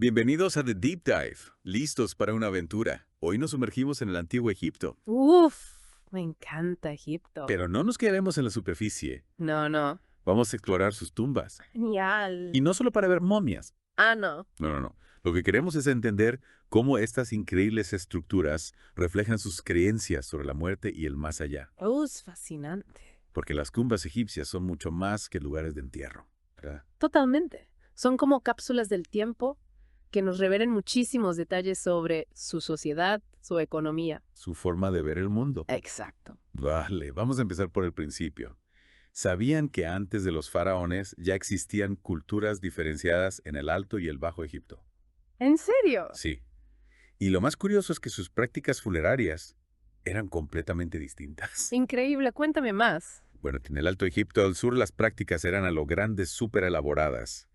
Bienvenidos a The Deep Dive, listos para una aventura. Hoy nos sumergimos en el antiguo Egipto, Uf, me encanta Egipto. pero no nos quedaremos en la superficie. No. Vamos a explorar sus tumbas. Genial. Y no solo para ver momias. No. No. Lo que queremos es entender cómo estas increíbles estructuras reflejan sus creencias sobre la muerte y el más allá. Es fascinante. Porque las tumbas egipcias son mucho más que lugares de entierro, ¿verdad? Totalmente. Son como cápsulas del tiempo que nos revelan muchísimos detalles sobre su sociedad, su economía. Su forma de ver el mundo. Exacto. Vale, vamos a empezar por el principio. ¿Sabían que antes de los faraones ya existían culturas diferenciadas en el Alto y el Bajo Egipto? ¿En serio? Sí. Y lo más curioso es que sus prácticas funerarias eran completamente distintas. Increíble, cuéntame más. Bueno, en el Alto Egipto al sur las prácticas eran a lo grande súper elaboradas,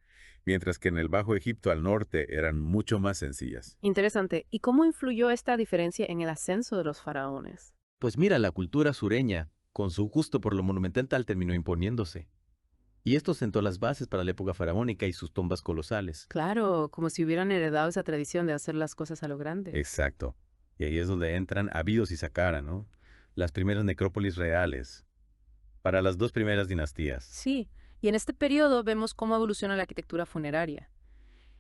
mientras que en el Bajo Egipto al norte eran mucho más sencillas. Interesante. ¿Y cómo influyó esta diferencia en el ascenso de los faraones? Pues mira, la cultura sureña, con su gusto por lo monumental, terminó imponiéndose. Y esto sentó las bases para la época faraónica y sus tumbas colosales. Claro, como si hubieran heredado esa tradición de hacer las cosas a lo grande. Exacto. Y ahí es donde entran Abidos y Saqqara, ¿no? Las primeras necrópolis reales, para las dos primeras dinastías. Sí, y en este periodo vemos cómo evoluciona la arquitectura funeraria.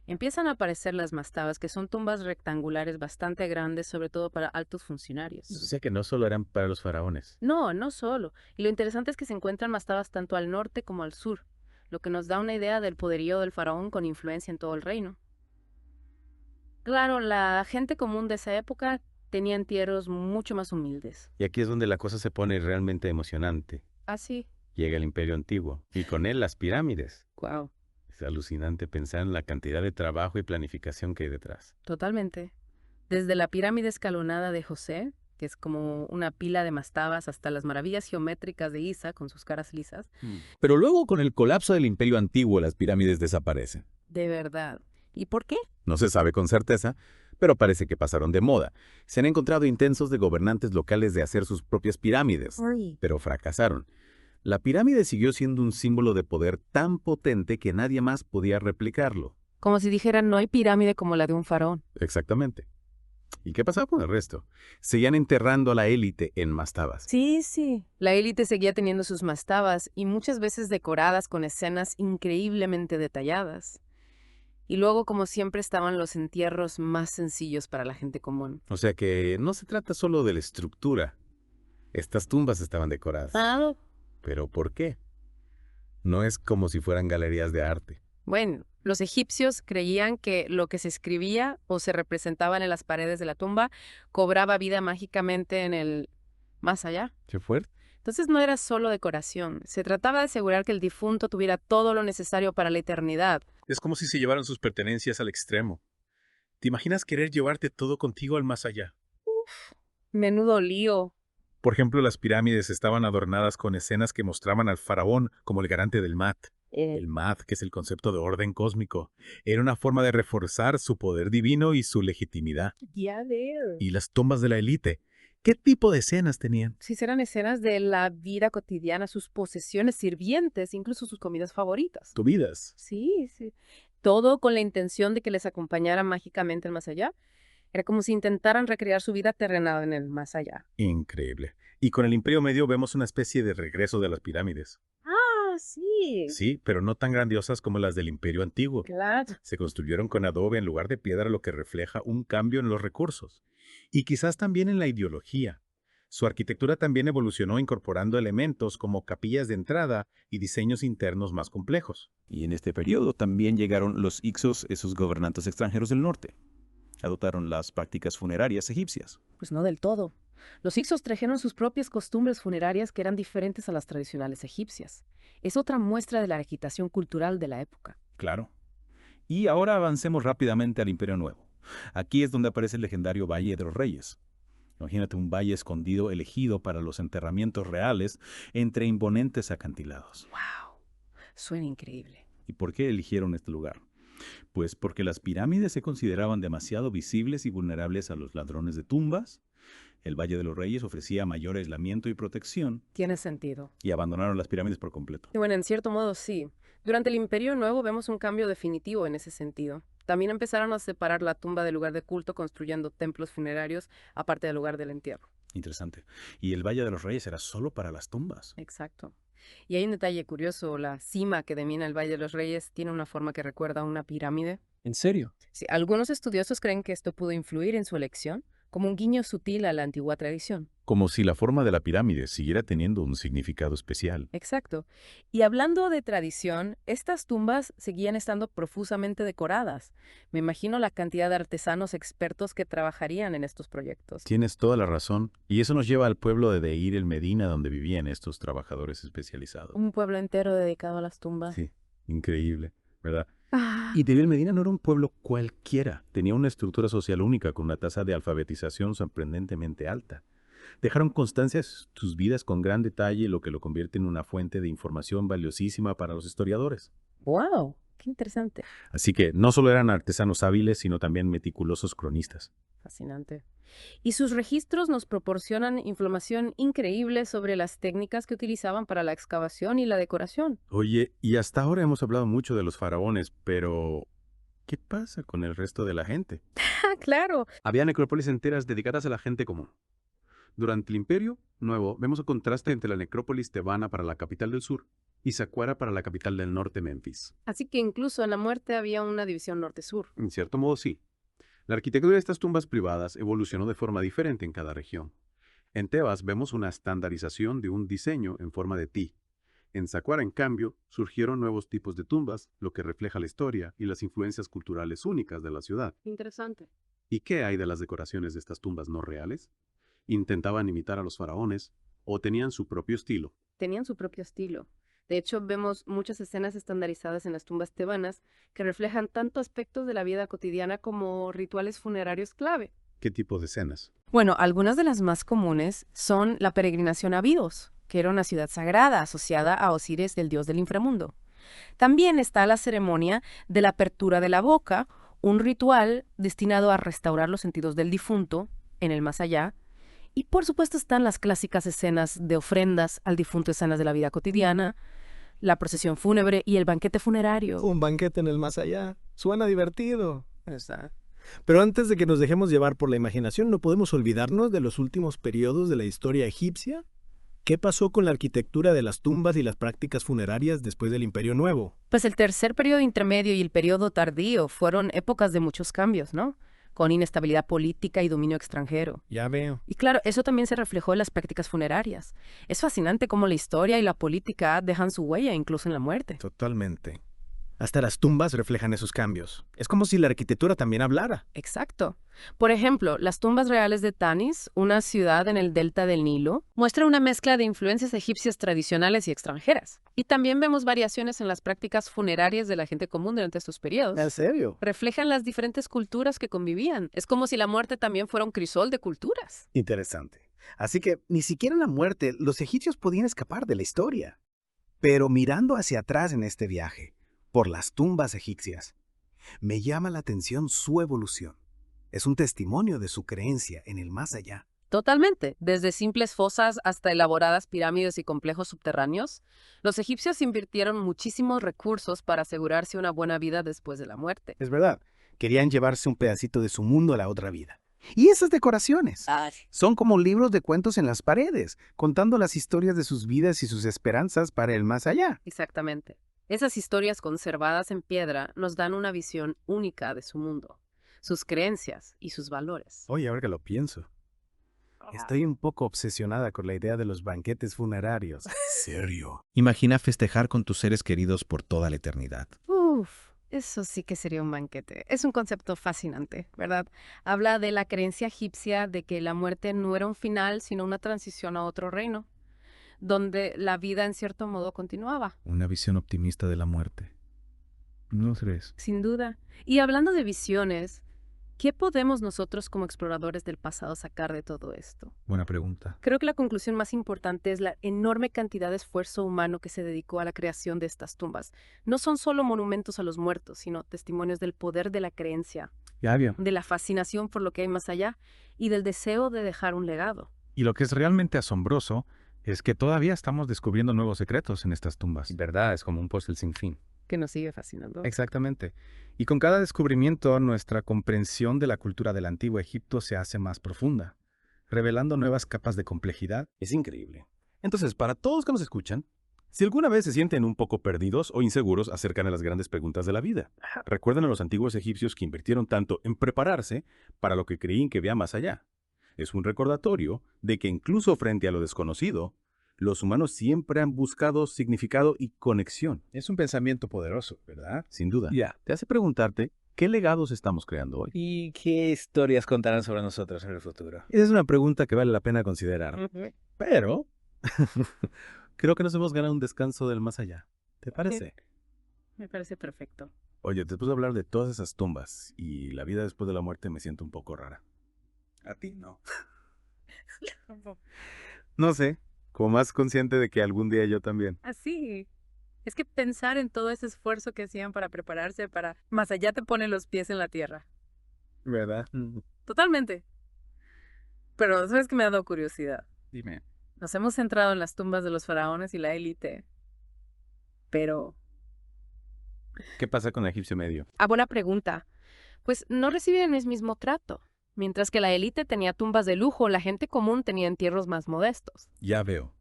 Empiezan a aparecer las mastabas, que son tumbas rectangulares bastante grandes, sobre todo para altos O funcionarios. sea que no solo eran para los faraones. No solo. Y lo interesante es que se encuentran mastabas tanto al norte como al sur, lo que nos da una idea del poderío del faraón con influencia en todo el reino. Claro, la gente común de esa época tenía entierros mucho más humildes. Y aquí es donde la cosa se pone realmente emocionante. Así. Llega el Imperio Antiguo, y con él las pirámides. Wow. Es alucinante pensar en la cantidad de trabajo y planificación que hay detrás. Totalmente. Desde la pirámide escalonada de José, que es como una pila de mastabas, hasta las maravillas geométricas de Giza con sus caras lisas. Pero luego, con el colapso del Imperio Antiguo, las pirámides desaparecen. De verdad. ¿Y por qué? No se sabe con certeza, pero parece que pasaron de moda. Se han encontrado intentos de gobernantes locales de hacer sus propias pirámides, pero fracasaron. La pirámide siguió siendo un símbolo de poder tan potente que nadie más podía replicarlo. Como si dijeran, no hay pirámide como la de un faraón. Exactamente. ¿Y qué pasaba con el resto? Seguían enterrando a la élite en mastabas. Sí. La élite seguía teniendo sus mastabas y muchas veces decoradas con escenas increíblemente detalladas. Y luego, como siempre, estaban los entierros más sencillos para la gente común. O sea que no se trata solo de la estructura. Estas tumbas estaban decoradas. ¿Pero por qué? No es como si fueran galerías de arte. Bueno, los egipcios creían que lo que se escribía o se representaba en las paredes de la tumba cobraba vida mágicamente en el más allá. ¿Qué fuerte? Entonces no era solo decoración, se trataba de asegurar que el difunto tuviera todo lo necesario para la eternidad. Es como si se llevaran sus pertenencias al extremo. ¿Te imaginas querer llevarte todo contigo al más allá? Menudo lío. Por ejemplo, las pirámides estaban adornadas con escenas que mostraban al faraón como el garante del Mat. El Mat, que es el concepto de orden cósmico, era una forma de reforzar su poder divino y su legitimidad. Y las tumbas de la élite, ¿qué tipo de escenas tenían? Sí, eran escenas de la vida cotidiana, sus posesiones, sirvientes, incluso sus comidas favoritas. Tu vidas. Sí. Todo con la intención de que les acompañara mágicamente el más allá. Era como si intentaran recrear su vida terrenal en el más allá. Increíble. Y con el Imperio Medio vemos una especie de regreso de las pirámides. Sí. Sí, pero no tan grandiosas como las del Imperio Antiguo. Claro. Se construyeron con adobe en lugar de piedra, lo que refleja un cambio en los recursos. Y quizás también en la ideología. Su arquitectura también evolucionó incorporando elementos como capillas de entrada y diseños internos más complejos. Y en este periodo también llegaron los Hyksos, esos gobernantes extranjeros del norte. Adoptaron las prácticas funerarias egipcias. Pues no del todo. Los Hyksos trajeron sus propias costumbres funerarias que eran diferentes a las tradicionales egipcias. Es otra muestra de la agitación cultural de la época. Claro. Y ahora avancemos rápidamente al Imperio Nuevo. Aquí es donde aparece el legendario Valle de los Reyes. Imagínate un valle escondido elegido para los enterramientos reales entre imponentes acantilados. ¡Wow! Suena increíble. ¿Y por qué eligieron este lugar? Pues porque las pirámides se consideraban demasiado visibles y vulnerables a los ladrones de tumbas. El Valle de los Reyes ofrecía mayor aislamiento y protección, Tiene sentido. y abandonaron las pirámides por completo. Y bueno, en cierto modo sí. Durante el Imperio Nuevo vemos un cambio definitivo en ese sentido. También empezaron a separar la tumba del lugar de culto construyendo templos funerarios aparte del lugar del entierro. Interesante. Y el Valle de los Reyes era solo para las tumbas. Exacto. Y hay un detalle curioso, la cima que domina el Valle de los Reyes tiene una forma que recuerda a una pirámide. ¿En serio? Sí, algunos estudiosos creen que esto pudo influir en su elección, como un guiño sutil a la antigua tradición. Como si la forma de la pirámide siguiera teniendo un significado especial. Exacto. Y hablando de tradición, estas tumbas seguían estando profusamente decoradas. Me imagino la cantidad de artesanos expertos que trabajarían en estos proyectos. Tienes toda la razón. Y eso nos lleva al pueblo de Deir el Medina, donde vivían estos trabajadores especializados. Un pueblo entero dedicado a las tumbas. Sí, increíble, ¿verdad? Ah, Y Deir el Medina no era un pueblo cualquiera. Tenía una estructura social única con una tasa de alfabetización sorprendentemente alta. Dejaron constancia de sus vidas con gran detalle, lo que lo convierte en una fuente de información valiosísima para los historiadores. ¡Wow! ¡Qué interesante! Así que no solo eran artesanos hábiles, sino también meticulosos cronistas. Fascinante. Y sus registros nos proporcionan información increíble sobre las técnicas que utilizaban para la excavación y la decoración. Oye, y hasta ahora hemos hablado mucho de los faraones, pero ¿qué pasa con el resto de la gente? ¡Ah, claro! Había necrópolis enteras dedicadas a la gente común. Durante el Imperio Nuevo vemos el contraste entre la necrópolis tebana para la capital del sur y Saqqara para la capital del norte, Memphis. Así que incluso en la muerte había una división norte-sur. En cierto modo, sí. La arquitectura de estas tumbas privadas evolucionó de forma diferente en cada región. En Tebas vemos una estandarización de un diseño en forma de T. En Saqqara, en cambio, surgieron nuevos tipos de tumbas, lo que refleja la historia y las influencias culturales únicas de la ciudad. Interesante. ¿Y qué hay de las decoraciones de estas tumbas no reales? ¿Intentaban imitar a los faraones o tenían su propio estilo? Tenían su propio estilo. De hecho, vemos muchas escenas estandarizadas en las tumbas tebanas que reflejan tanto aspectos de la vida cotidiana como rituales funerarios clave. ¿Qué tipo de escenas? Bueno, algunas de las más comunes son la peregrinación a Abidos, que era una ciudad sagrada asociada a Osiris, el dios del inframundo. También está la ceremonia de la apertura de la boca, un ritual destinado a restaurar los sentidos del difunto en el más allá. Y por supuesto están las clásicas escenas de ofrendas al difunto, escenas de la vida cotidiana, la procesión fúnebre y el banquete funerario. Un banquete en el más allá. Suena divertido. Pero antes de que nos dejemos llevar por la imaginación, no podemos olvidarnos de los últimos periodos de la historia egipcia. ¿Qué pasó con la arquitectura de las tumbas y las prácticas funerarias después del Imperio Nuevo? Pues el tercer periodo intermedio y el periodo tardío fueron épocas de muchos cambios, ¿no? Con inestabilidad política y dominio extranjero. Ya veo. Y claro, eso también se reflejó en las prácticas funerarias. Es fascinante cómo la historia y la política dejan su huella incluso en la muerte. Totalmente. Hasta las tumbas reflejan esos cambios. Es como si la arquitectura también hablara. Exacto. Por ejemplo, las tumbas reales de Tanis, una ciudad en el delta del Nilo, muestra una mezcla de influencias egipcias tradicionales y extranjeras. Y también vemos variaciones en las prácticas funerarias de la gente común durante estos periodos. ¿En serio? Reflejan las diferentes culturas que convivían. Es como si la muerte también fuera un crisol de culturas. Interesante. Así que ni siquiera en la muerte los egipcios podían escapar de la historia. Pero mirando hacia atrás en este viaje, por las tumbas egipcias, me llama la atención su evolución. Es un testimonio de su creencia en el más allá. Totalmente. Desde simples fosas hasta elaboradas pirámides y complejos subterráneos, los egipcios invirtieron muchísimos recursos para asegurarse una buena vida después de la muerte. Es verdad, querían llevarse un pedacito de su mundo a la otra vida. Y esas decoraciones son como libros de cuentos en las paredes, contando las historias de sus vidas y sus esperanzas para el más allá. Exactamente. Esas historias conservadas en piedra nos dan una visión única de su mundo, sus creencias y sus valores. Oye, ahora que lo pienso, estoy un poco obsesionada con la idea de los banquetes funerarios. ¿Serio? Imagina festejar con tus seres queridos por toda la eternidad. Uf, eso sí que sería un banquete. Es un concepto fascinante, ¿verdad? Habla de la creencia egipcia de que la muerte no era un final, sino una transición a otro reino, donde la vida en cierto modo continuaba. Una visión optimista de la muerte. ¿No crees? Sin duda. Y hablando de visiones, ¿qué podemos nosotros como exploradores del pasado sacar de todo esto? Buena pregunta. Creo que la conclusión más importante es la enorme cantidad de esfuerzo humano que se dedicó a la creación de estas tumbas. No son solo monumentos a los muertos, sino testimonios del poder de la creencia, Ya vio. de la fascinación por lo que hay más allá y del deseo de dejar un legado. Y lo que es realmente asombroso es que todavía estamos descubriendo nuevos secretos en estas tumbas. Verdad, es como un puzzle sin fin. Que nos sigue fascinando. Exactamente. Y con cada descubrimiento, nuestra comprensión de la cultura del antiguo Egipto se hace más profunda, revelando nuevas capas de complejidad. Es increíble. Entonces, para todos que nos escuchan, si alguna vez se sienten un poco perdidos o inseguros acerca de las grandes preguntas de la vida, recuerden a los antiguos egipcios que invirtieron tanto en prepararse para lo que creían que había más allá. Es un recordatorio de que incluso frente a lo desconocido, los humanos siempre han buscado significado y conexión. Es un pensamiento poderoso, ¿verdad? Sin duda. Ya. Te hace preguntarte, ¿qué legados estamos creando hoy? ¿Y qué historias contarán sobre nosotros en el futuro? Esa es una pregunta que vale la pena considerar. Pero creo que nos hemos ganado un descanso del más allá. ¿Te parece? Me parece perfecto. Oye, después de hablar de todas esas tumbas y la vida después de la muerte, me siento un poco rara. A ti no. No sé, como más consciente de que algún día yo también. Así. Es que pensar en todo ese esfuerzo que hacían para prepararse para más allá te pone los pies en la tierra. ¿Verdad? Totalmente. Pero ¿sabes qué me ha dado curiosidad? Dime. Nos hemos centrado en las tumbas de los faraones y la élite. Pero... ¿Qué pasa con el egipcio medio? buena pregunta. Pues no reciben el mismo trato. Mientras que la élite tenía tumbas de lujo, la gente común tenía entierros más modestos. Ya veo.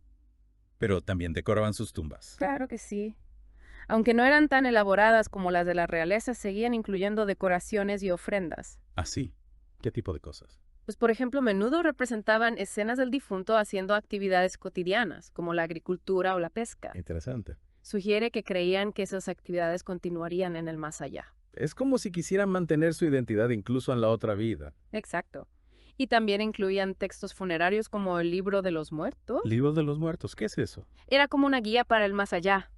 Pero también decoraban sus tumbas. Claro que sí. Aunque no eran tan elaboradas como las de la realeza, seguían incluyendo decoraciones y ofrendas. ¿Ah, sí? ¿Qué tipo de cosas? Pues, por ejemplo, a menudo representaban escenas del difunto haciendo actividades cotidianas, como la agricultura o la pesca. Interesante. Sugiere que creían que esas actividades continuarían en el más allá. Es como si quisieran mantener su identidad incluso en la otra vida. Exacto. Y también incluían textos funerarios como el Libro de los Muertos. ¿Libro de los muertos? ¿Qué es eso? Era como una guía para el más allá,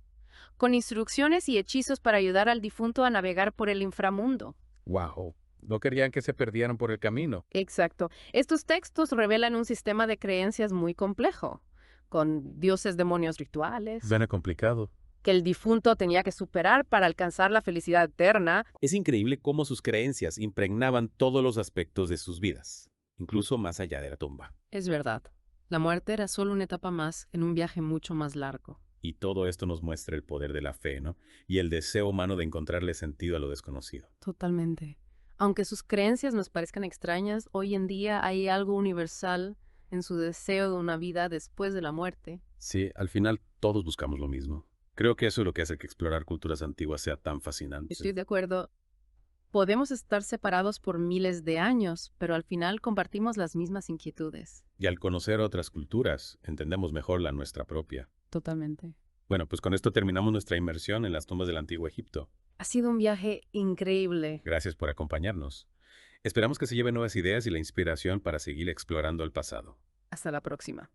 con instrucciones y hechizos para ayudar al difunto a navegar por el inframundo. ¡Wow! No querían que se perdieran por el camino. Exacto. Estos textos revelan un sistema de creencias muy complejo, con dioses, demonios, rituales, Suena complicado. que el difunto tenía que superar para alcanzar la felicidad eterna. Es increíble cómo sus creencias impregnaban todos los aspectos de sus vidas, incluso más allá de la tumba. Es verdad. La muerte era solo una etapa más en un viaje mucho más largo. Y todo esto nos muestra el poder de la fe, ¿no? Y el deseo humano de encontrarle sentido a lo desconocido. Totalmente. Aunque sus creencias nos parezcan extrañas, hoy en día hay algo universal en su deseo de una vida después de la muerte. Sí, al final todos buscamos lo mismo. Creo que eso es lo que hace que explorar culturas antiguas sea tan fascinante. Estoy de acuerdo. Podemos estar separados por miles de años, pero al final compartimos las mismas inquietudes. Y al conocer otras culturas, entendemos mejor la nuestra propia. Totalmente. Bueno, pues con esto terminamos nuestra inmersión en las tumbas del Antiguo Egipto. Ha sido un viaje increíble. Gracias por acompañarnos. Esperamos que se lleven nuevas ideas y la inspiración para seguir explorando el pasado. Hasta la próxima.